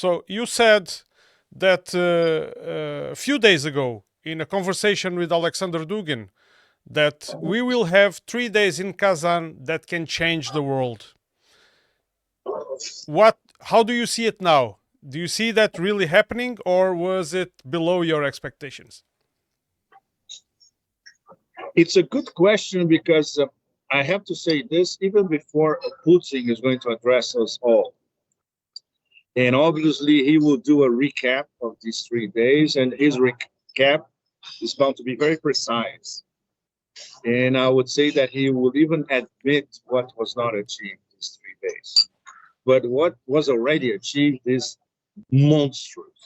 So you said that a few days ago in a conversation with Alexander Dugin that we will have 3 days in Kazan that can change the world. How do you see it now? Do you see that really happening, or was it below your expectations? It's a good question because I have to say this even before Putin is going to address us all. And obviously, he will do a recap of these 3 days, and his recap is bound to be very precise. And I would say that he will even admit what was not achieved these 3 days. But what was already achieved is monstrous.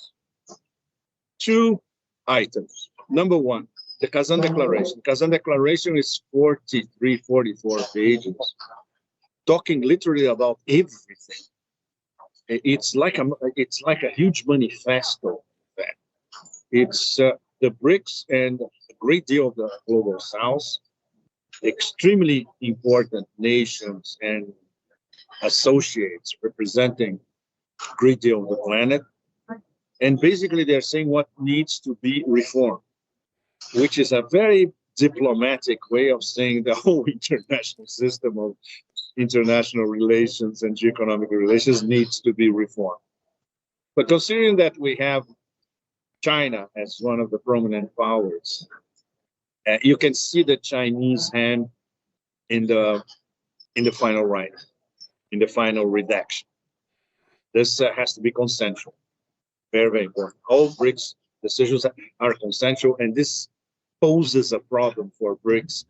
Two items. Number one, the Kazan Declaration. Kazan Declaration is 43, 44 pages, talking literally about everything. It's like a huge manifesto. It's the BRICs and a great deal of the global south, extremely important nations and associates representing a great deal of the planet. And basically they're saying what needs to be reformed, which is a very diplomatic way of saying the whole international system of international relations and geoeconomic relations needs to be reformed. But considering that we have China as one of the prominent powers, you can see the Chinese hand in the final writing, in the final redaction. This has to be consensual. Very, very important. All BRICS decisions are consensual, and this poses a problem for BRICS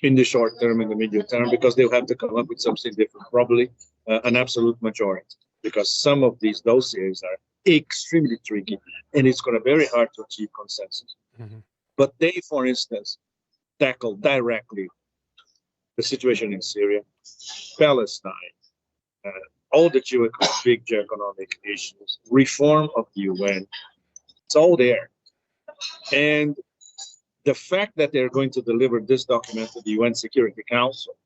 in the short term and the medium term, because they'll have to come up with something different, probably an absolute majority, because some of these dossiers are extremely tricky, and it's going to be very hard to achieve consensus. Mm-hmm. But they, for instance, tackle directly the situation in Syria, Palestine, all the big geoeconomic issues, reform of the UN. It's all there. And the fact that they're going to deliver this document to the UN Security Council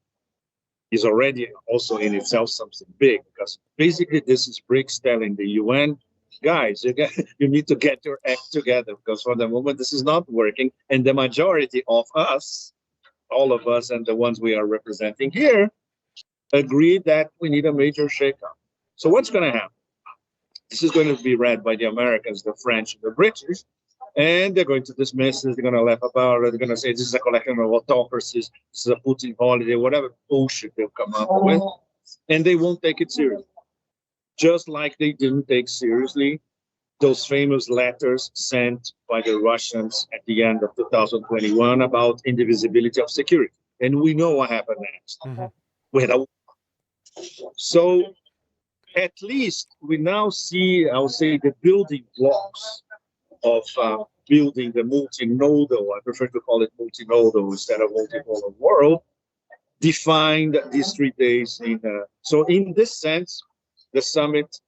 is already also in itself something big, because basically this is BRICS telling the UN, guys, you need to get your act together, because for the moment this is not working, and the majority of us, all of us and the ones we are representing here, agree that we need a major shakeup. So what's going to happen? This is going to be read by the Americans, the French, and the British, and they're going to dismiss it. They're going to laugh about it. They're going to say this is a collection of autocracies, this is a Putin holiday, whatever bullshit they'll come up with, and they won't take it seriously. Just like they didn't take seriously those famous letters sent by the Russians at the end of 2021 about indivisibility of security. And we know what happened next. Mm-hmm. We had a So at least we now see, I would say, the building blocks of building the multinodal, I prefer to call it multinodal instead of multipolar world, defined these 3 days. So in this sense, the summit,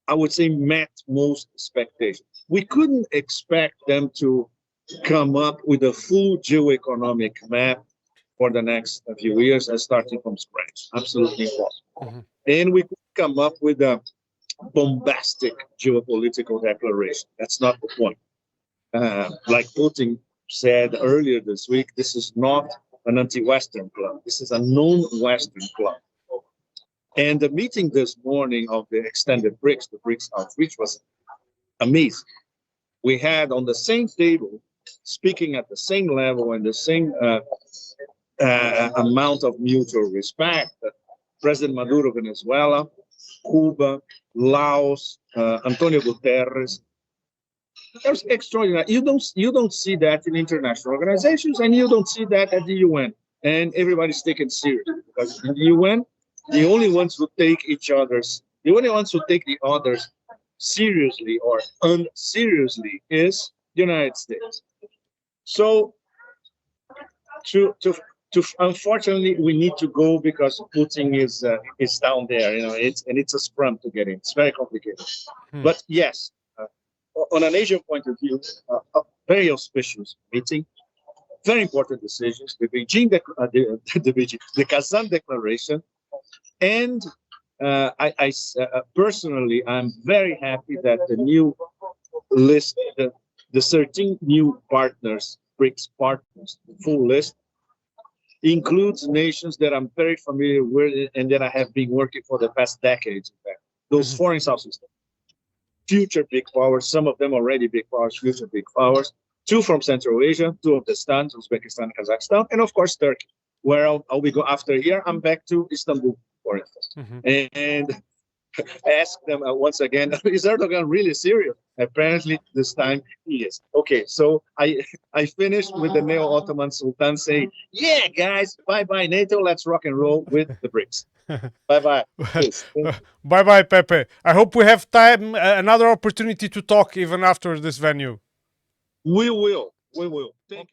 I would say, met most expectations. We couldn't expect them to come up with a full geoeconomic map for the next few years and starting from scratch. Absolutely impossible. Mm-hmm. And we could come up with a bombastic geopolitical declaration. That's not the point. Like Putin said earlier this week, this is not an anti-Western club. This is a non-Western club. And the meeting this morning of the extended BRICS, the BRICS outreach, was amazing. We had on the same table, speaking at the same level and the same amount of mutual respect, President Maduro, Venezuela, Cuba, Laos, Antonio Guterres. That's extraordinary. You don't see that in international organizations, and you don't see that at the UN. And everybody's taken seriously, because in the UN, the only ones who take the others seriously or unseriously is the United States. So unfortunately, we need to go because Putin is down there. It's a scrum to get in. It's very complicated. But yes, on an Asian point of view, a very auspicious meeting, very important decisions. The Kazan Declaration, and Personally, I'm very happy that the new list, the 13 new partners, BRICS partners, the full list, includes nations that I'm very familiar with and that I have been working for the past decades. In fact, those Mhm. foreign Southeast future big powers, some of them already big powers, future big powers, two from Central Asia, two of the Stans, Uzbekistan, Kazakhstan, and of course Turkey. Where I'll be go after here, I'm back to Istanbul, for instance. Mhm. And ask them once again, is Erdogan really serious? Apparently, this time he is. Okay, so I finished with the Neo-Ottoman Sultan saying, yeah, guys, bye-bye NATO, let's rock and roll with the BRICS. Bye-bye. Yes. Bye bye, Pepe. I hope we have time, another opportunity to talk even after this venue. We will. We will. Thank you.